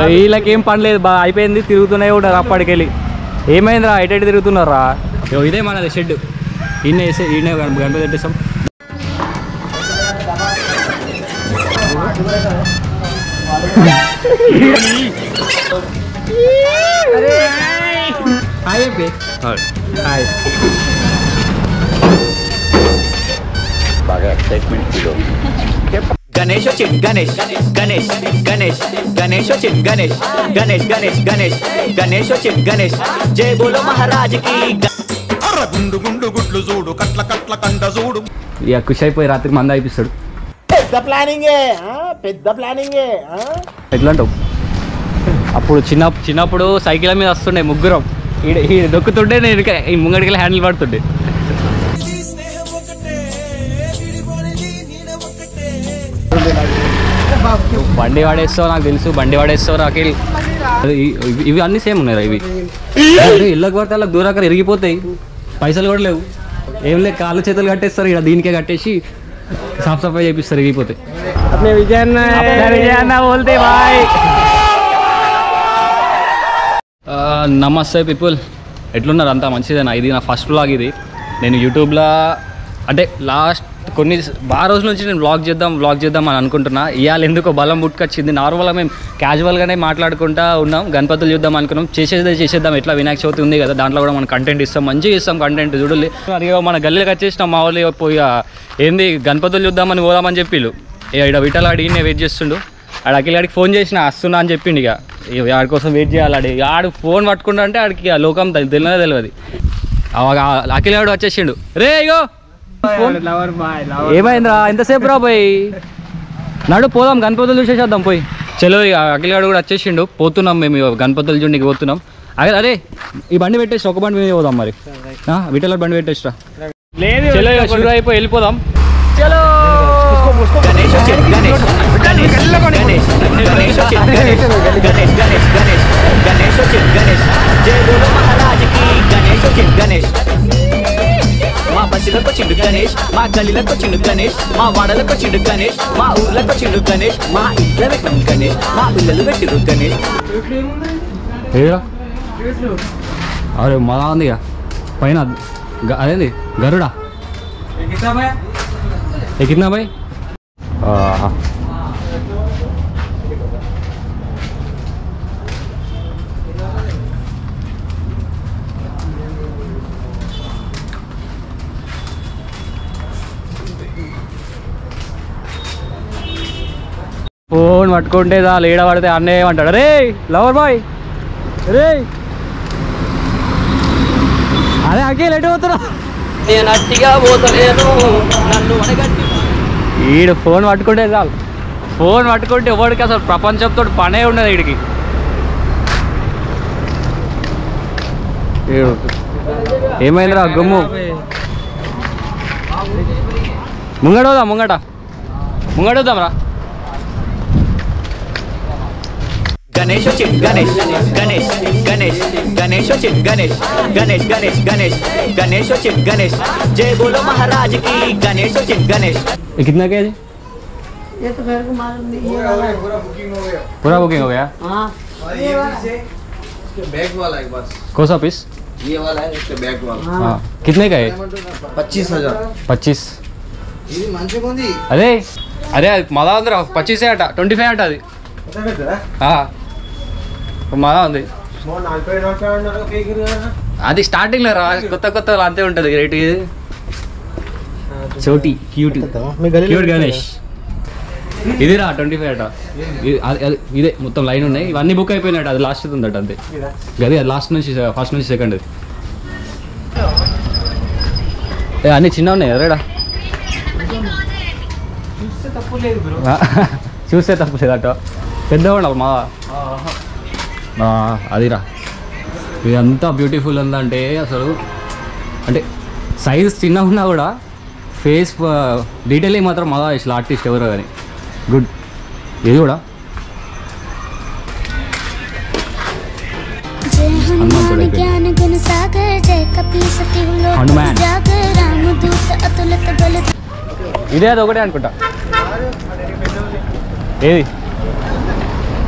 వీళ్ళకి ఏం పని లేదు బాగా అయిపోయింది తిరుగుతున్నాయి ఉంటారు అప్పటికెళ్ళి ఏమైందిరా ఎటు తిరుగుతున్నారా ఇదే మనది షెడ్ ఈయన వేసే ఈయన గణపతి పెట్టేసాం బాగా ఎక్సైట్మెంట్ ఫీల్ గణేష్ వచ్చింది గణేష్ గణేష్ గణేష్ గణేష్ వచ్చింది గణేష్ గణేష్ గణేష్ గణేష్ గణేష్ వచ్చింది గణేష్ జై బోలో మహారాజ్కి గుండు గుండు గుడ్లు చూడు కట్ల కట్ల కండ చూడు ఇక ఖుషి అయిపోయి రాత్రికి మంద అయిపిస్తాడు పెద్ద ప్లానింగే ఎట్లా అంటావు అప్పుడు చిన్నప్పుడు సైకిల్ మీద వస్తుండే ముగ్గురం ఈ దొక్కుతుండే నేను ఈ ముంగడికి హ్యాండిల్ పడుతుండే బండి వాడేస్తావు నాకు తెలుసు బండి వాడేస్తావు నాకు ఇవి అన్నీ సేమ్ ఉన్నాయి ఇవి ఇళ్ళకి పడితే వాళ్ళకి దూరాక ఇరిగిపోతాయి పైసలు కూడా లేవు ఏం లేదు కాళ్ళు చేతులు కట్టేస్తారు ఇక్కడ దీనికే కట్టేసి సాఫ్ సఫాయి చేపిస్తారు ఇరిగిపోతాయి నమస్తే పీపుల్ ఎట్లున్నారు అంతా మంచిదేనా ఇది నా ఫస్ట్ వ్లాగ్ ఇది నేను యూట్యూబ్లో అంటే లాస్ట్ కొన్ని బాగా రోజుల నుంచి నేను వ్లాగ్ చేద్దాం అని అనుకుంటున్నా ఇవాళ ఎందుకో బలం పుట్టుకొచ్చింది నార్మల్గా మేము క్యాజువల్గానే మాట్లాడుకుంటా ఉన్నాం గణపతులు చూద్దాం అనుకున్నాం చేసేద్దాం ఎట్లా వినాయక చవితి ఉంది కదా దాంట్లో కూడా మనం కంటెంట్ ఇస్తాం మంచిగా ఇస్తాం కంటెంట్ చూడాలి అది మన గల్లీకి వచ్చేసినాం మా వాళ్ళు పోయి ఏంది గణపతులు చూద్దామని పోదామని చెప్పిళ్ళు ఇక్కడ విఠల్ అడిగి నేను వెయిట్ చేస్తుండు ఆడ అఖిలాడికి ఫోన్ చేసిన వస్తున్నా అని చెప్పిండు ఇక ఆడి కోసం వెయిట్ చేయాలి ఆడు ఫోన్ పట్టుకుంటా అంటే ఆడికి లోకం తెలియదు అఖిలాడు వచ్చేసిండు రే ఇగో ఏమైందిరా ఎంతసేపు రా పోయి నడు పోదాం గణపతులు చూసేసేద్దాం పోయి చలో ఇక అఖిలాడు కూడా వచ్చేసిండు పోతున్నాం మేము గణపతులు చూడడానికి పోతున్నాం అదే ఈ బండి పెట్టేసి ఒక బండి మీద పోదాం మరి విఠల్ బండి పెట్టేసిరా చలో ఇక షురు అయిపోయి వెళ్ళిపోదాం చలో మా బస్సులకు చిండు గణేష్ మా గల్లీలకు చిండు గణేష్ మా వాడలకు చిండు గణేష్ మా ఊర్లకు చిండు గణేష్ మా ఇంట్లో పెట్టం గణేష్ మా పిల్లలు పెట్టిరు గణేష్ అరే మళ్ళా ఉంది పైన అదేంది గరుడా ఎక్కిందా భాయ్ ఫోన్ పట్టుకుంటే చాలు ఏడ పడితే అన్న ఏమంటాడు రే లవర్ బాయ్ రే అదే అఖిల్ ఎటు పోతున్నా నేను అట్టిగా పోతలేను నన్ను ఈడు ఫోన్ పట్టుకుంటే చాలు ఫోన్ పట్టుకుంటే ఎవరికి అసలు ప్రపంచంతో పనే ఉండదు వీడికి ఏమైందిరా గుమ్ము ముంగడోదాం రా గణేష్ వచ్చింది గణేష్ గణేష్ గణేష్ గణేష్ వచ్చింది గణేష్ గణేష్ గణేష్ గణేష్ గణేష్ వచ్చింది గణేష్ जय बोलो महाराज की गणेश వచ్చింది गणेश कितना क्या है ये तो घर को मालूम नहीं ये वाला पूरा बुकिंग हो गया हां इसके बैग वाला एक बस कौन सा पीस ये वाला है इसके बैग वाला हां कितने का है 25000 25 ఇది మంచిగా ఉంది అరే మళ్ళా అందరూ 25 అట 25 అట అది మళ్ళా ఉంది అది స్టార్టింగ్ లో రా కొత్త అంతే ఉంటుంది రేటు ఇది చోటి క్యూట్ గణేష్ ఇదిరా 25 అట ఇదే మొత్తం లైన్ ఉన్నాయి ఇవన్నీ బుక్ అయిపోయినాయి అది లాస్ట్ ఉందట అంతే అది లాస్ట్ నుంచి ఫస్ట్ నుంచి సెకండ్ అన్నీ చిన్న ఉన్నాయి రేడా చూస్తే తప్పులేదు అట పెద్దగా ఉండవు మా అదిరా ఇదంతా బ్యూటిఫుల్ ఉందంటే అసలు అంటే సైజ్ చిన్నగా ఉన్నా కూడా ఫేస్ డీటెయిలింగ్ మాత్రం మళ్ళా ఇట్లా ఆర్టిస్ట్ ఎవరో కానీ గుడ్ ఇది కూడా ఇదే అది ఒకటే అనుకుంటా ఏది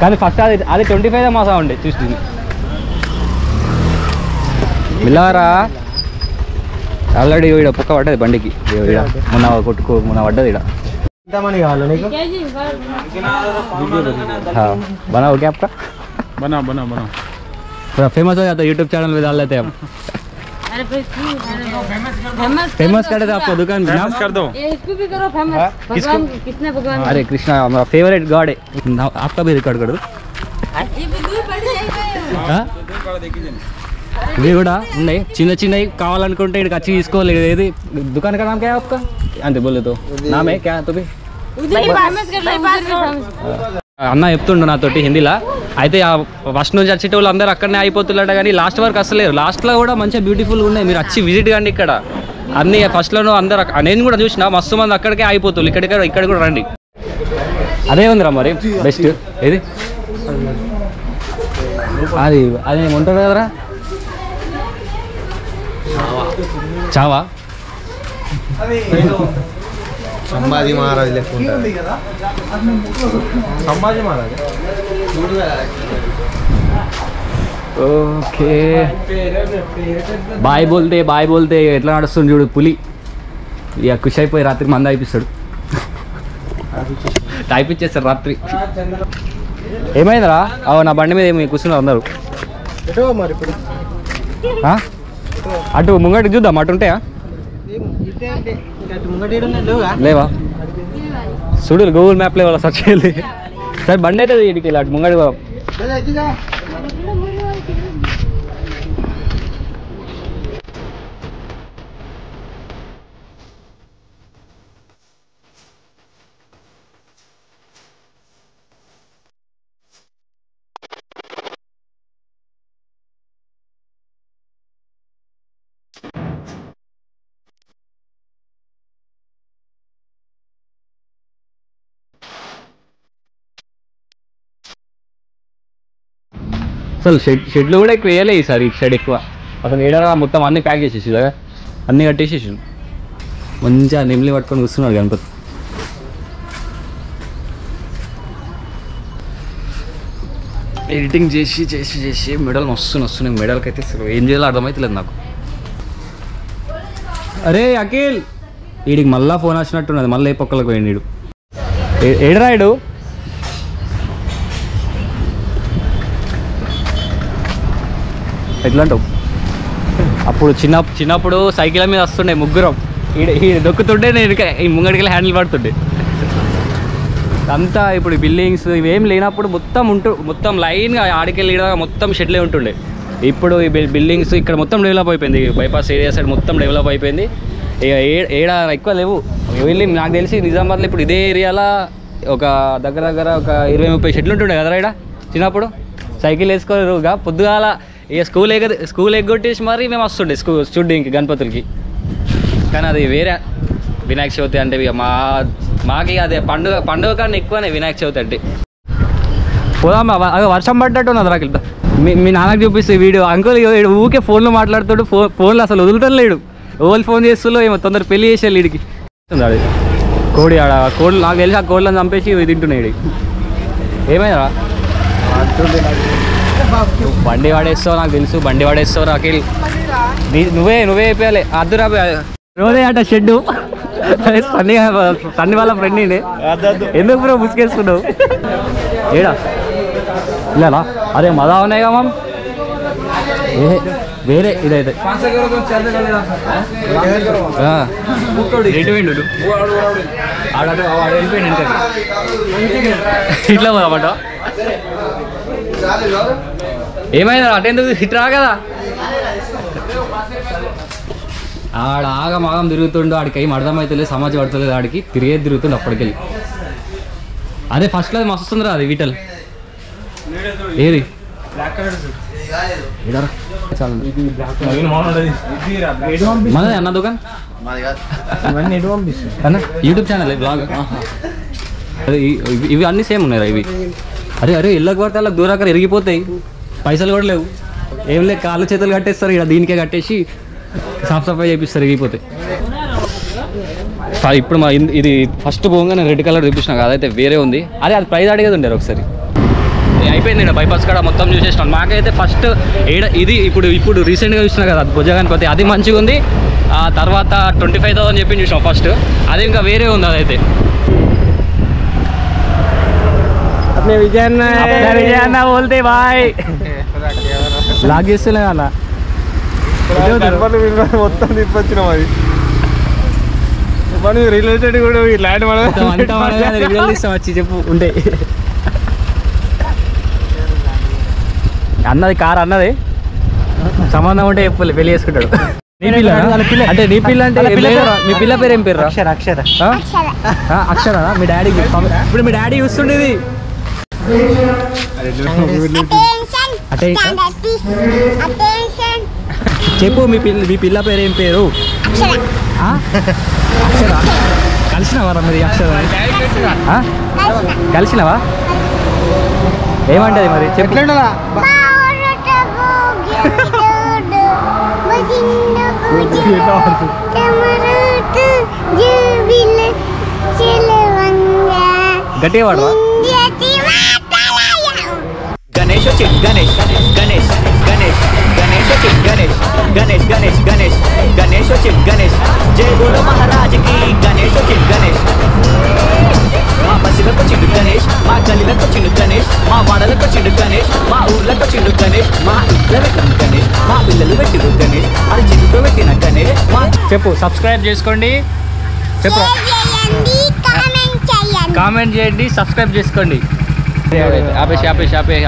కానీ ఫస్ట్ అది 25 మాసం ఉండే చూస్తుంది మిల్లారా ఆల్రెడీ ఇక్కడ పుక్క పడ్డది బండికి మొన్న పడ్డది ఇక్కడ बना हो गया आपका बना बना बना थोड़ा फेमस हो जाता है यूट्यूब चैनल में डाल लेते हैं हम फेमस कर देते आपको दुकान फेमस कर दो इसको भी करो फेमस भगवान कितने भगवान अरे कृष्णा हमारा फेवरेट गॉड है आपका भी रिकॉर्ड कर दो ఇవి కూడా ఉన్నాయి చిన్న చిన్నవి కావాలనుకుంటే ఇక్కడికి వచ్చి తీసుకోలేదు ఏది దుకాన్ का नाम क्या है आपका అంతే बोले तो नाम है क्या तो भी అన్న చెప్తుండు నాతోటి హిందీలో అయితే ఫస్ట్ నుంచి వచ్చేటోళ్ళు అందరూ అక్కడనే అయిపోతున్నట్టు కానీ లాస్ట్ వరకు అసలేరు లాస్ట్లో కూడా మంచిగా బ్యూటిఫుల్గా ఉన్నాయి మీరు వచ్చి విజిట్ కండి ఇక్కడ అన్ని ఫస్ట్లోనూ అందరూ నేను కూడా చూసిన మస్తు మంది అక్కడికే అయిపోతుంది ఇక్కడ కూడా రండి అదే ఉందిరా మరి బెస్ట్ ఏది అది అది ఉంటుంది కదరా చావా संभाजी महाराज संभाजी महाराज ఓకే బాయ్ బోల్తే ఎట్లా నడుస్తుంది చూడు పులి ఇక ఖుషి అయిపోయి రాత్రి మంద అయిపిస్తాడు టైప్ ఇచ్చేస్తారు రాత్రి ఏమైందిరా నా బండి మీద ఏమి కూర్చున్నారు అందరూ అటు ముంగటికి చూద్దాం అటు ఉంటాయా లేవా చూడు గూగుల్ మ్యాప్ లేవాల సర్చ్ చేయాలి సరే బండి అయితే ఇటుకి ఇలా అటు ముంగడి అసలు షెడ్లు కూడా ఎక్కువ వేయలే ఈసారి షెడ్ ఎక్కువ అసలు ఏడారా మొత్తం అన్నీ ప్యాక్ చేసేసి అన్నీ కట్టేసేసి మంచిగా నెమ్లి పట్టుకొని కూర్చున్నాడు గణపతి ఎడిటింగ్ చేసి చేసి చేసి మెడల్ వస్తున్నాయి మెడల్కి అయితే ఏం చేయాలో అర్థమవుతలేదు నాకు అరే అఖిల్ వీడికి మళ్ళీ ఫోన్ వచ్చినట్టున్నది మళ్ళీ ఏ పక్కలకు పోయింది వీడు ఏడరాయుడు ఎట్లా అంటావు అప్పుడు చిన్నప్పుడు సైకిల్ మీద వస్తుండే ముగ్గురం ఈ దొక్కుతుండే నేను ఈ ముంగడికి హ్యాండిల్ పడుతుండే అంతా ఇప్పుడు బిల్డింగ్స్ ఇవేం లేనప్పుడు మొత్తం లైన్గా ఆడికెళ్ళి మొత్తం షెడ్లే ఉంటుండే ఇప్పుడు ఈ బిల్డింగ్స్ ఇక్కడ మొత్తం డెవలప్ అయిపోయింది బైపాస్ ఏరియా సైడ్ మొత్తం డెవలప్ అయిపోయింది ఏడా ఎక్కువ లేవు వెళ్ళి నాకు తెలిసి నిజామాబాద్లో ఇప్పుడు ఇదే ఏరియాలో ఒక దగ్గర ఒక 20-30 షెడ్లు ఉంటుండే కదరా ఇక్కడ చిన్నప్పుడు సైకిల్ వేసుకోరుగా పొద్దుగాల ఇక స్కూల్ ఎగ్గొట్టేసి మరి మేము వస్తుండే చూడ్డానికి గణపతులకి కానీ అది వేరే వినాయక చవితి అంటే ఇక మాకి అదే పండుగ కన్నా ఎక్కువనే వినాయక చవితి అంటే పోదామా అదే వర్షం పడ్డట్టు ఉన్నది రాకిల్ మీ నాన్నకు చూపిస్తే వీడియో అంకుల్ ఊకే ఫోన్లో మాట్లాడుతాడు ఫోన్లో అసలు వదులుతాడు లేడు ఓళ్ళు ఫోన్ చేస్తుల్లో ఏమో తొందర పెళ్లి చేసేయాలి వీడికి అది కోడి కోళ్ళు నాకు తెలిసి ఆ కోళ్ళని చంపేసి తింటున్నాయి ఏమైనా బండి వాడేస్తావు నాకు తెలుసు బండి వాడేస్తావు రాకిల్ నువ్వే వేయాలి అద్దురా రోజే అట షెడ్డు సన్ని వాళ్ళ ఫ్రెండ్ ఎందుకు బ్రో ముసుకేస్తున్నావు ఏడా ఇలా అదే మదా ఉన్నాయి కదా మామ్ వేరే ఇదైతే ఇట్లా పోదామట ఏమైందా అటెందుకు ఇటు రా కదా ఆడ ఆగం తిరుగుతుండు ఆడికి ఏం అర్థమవుతలేదు సమాజం పడతలేదు ఆడికి తిరుగుతుండు అప్పటికెళ్ళి అదే ఫస్ట్లో అది మస్తు వస్తుందిరా అది వీటల్ ఏది మనది అన్న దుకాన్ అన్న యూట్యూబ్ ఛానల్ బ్లాగ్ అదే ఇవి అన్నీ సేమ్ ఉన్నాయి ఇవి అరే ఇళ్ళకి పడితే అలా దూరాకర ఇరిగిపోతాయి పైసలు కూడా లేవు ఏం లేదు కాళ్ళు చేతులు కట్టేస్తారు ఇక్కడ దీనికే కట్టేసి సాఫ్ సఫాయి చేపిస్తారు ఇరిగిపోతాయి ఇప్పుడు ఇది ఫస్ట్ పోగానే రెడ్ కలర్ చూపించిన అదైతే వేరే ఉంది అదే అది ప్రైజ్ అడిగేది ఉండారు ఒకసారి అయిపోయింది నేను బైపాస్ కాడ మొత్తం చూసేసినాను. మాకైతే ఫస్ట్ ఇది ఇప్పుడు రీసెంట్గా చూసినా కదా భుజ గణపతి, అది మంచిగా ఉంది. ఆ తర్వాత 25,000 చెప్పి చూసినాం ఫస్ట్, అది ఇంకా వేరే ఉంది అదైతే. విజయన్న బోల్తే బాయ్ లాగ్ చేస్తలే అన్న మొత్తం తిప్పొచ్చినాం. అది పని రిలేటెడ్ కూడా ఇట్లాంటి వచ్చి చెప్పు ఉంటే అన్నది కార్ అన్నది సంబంధం ఉంటే చెప్పు పెళ్లి చేసుకుంటాడు. నీ పిల్ల అంటే నీ పిల్ల అంటే మీ పిల్ల పేరు ఏం పేరు? అక్షర. మీ డాడీకి ఇప్పుడు మీ డాడీ చూస్తుండేది. చెప్పు మీ పిల్ల పేరు ఏం పేరు? అక్షర. కలిసినావా మరి అక్షర? కలిసినావా? ఏమంటది మరి చెప్పు. గట్టిగా వాడవా? గణేష్ వచ్చింది గణేష్ గణేష్ గణేష్ గణేష్ వచ్చింది గణేష్ గణేష్ గణేష్ గణేష్ గణేష్ వచ్చింది గణేష్ జై బోలో మహారాజుకి గణేష్ వచ్చింది గణేష్ మా బస్సులకు వచ్చిండు గణేష్ మా గల్లీలకు వచ్చిండు గణేష్ మా వాడలకు వచ్చిండు గణేష్ మా ఊర్లకు వచ్చిండు గణేష్ మా ఇంట్లో పెట్టిన గణేష్ మా పిల్లలు పెట్టిరు గణేష్ అది చెట్టుతో పెట్టిన గణేష్ మా చెప్పు. సబ్స్క్రైబ్ చేసుకోండి, చెప్పు. కామెంట్ చేయండి, సబ్స్క్రైబ్ చేసుకోండి. ఆపేసి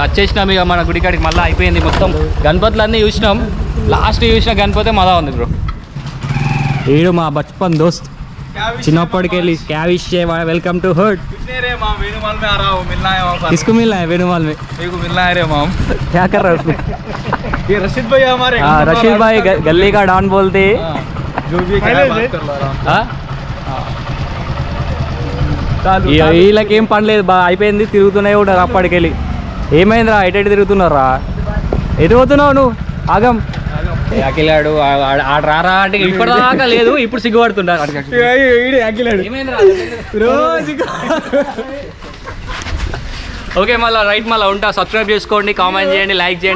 వచ్చేసినాం ఇక మన గుడికాడికి. మళ్ళీ అయిపోయింది మొత్తం, గణపతులు అన్నీ చూసినాం. లాస్ట్ చూసిన గణపతి మదా ఉంది బ్రో. ఏడు మా బచ్పన్ దోస్త్ చిన్నప్పటికి వెళ్ళి क्या विषय वेलकम टू हर्ट वेणुमाल में आ रहा हूँ, मिलना है वहाँ पर। किसको मिलना है वेणुमाल में? मेरे को मिलना है रे माम। क्या कर रहा है उसमें? ये रशीद भाई हमारे। हाँ रशीद भाई गली का डॉन बोलते हैं। जो भी है बात कर रहा हूँ। వీళ్ళకి ఏం పని లేదు, బాగా అయిపోయింది. తిరుగుతూనే ఉంటారు అప్పటికి వెళ్ళి. ఏమైందిరా ఎటు తిరుగుతున్నారా? ఎటు పోతున్నావు నువ్వు? ఆగం అఖిలాడు ఆడ రారా అంటే ఇప్పటిదాకా లేదు, ఇప్పుడు సిగ్గుపడుతుంటారు. ఓకే మళ్ళీ రైట్ మళ్ళీ ఉంటా. సబ్స్క్రైబ్ చేసుకోండి, కామెంట్ చేయండి, లైక్ చేయండి.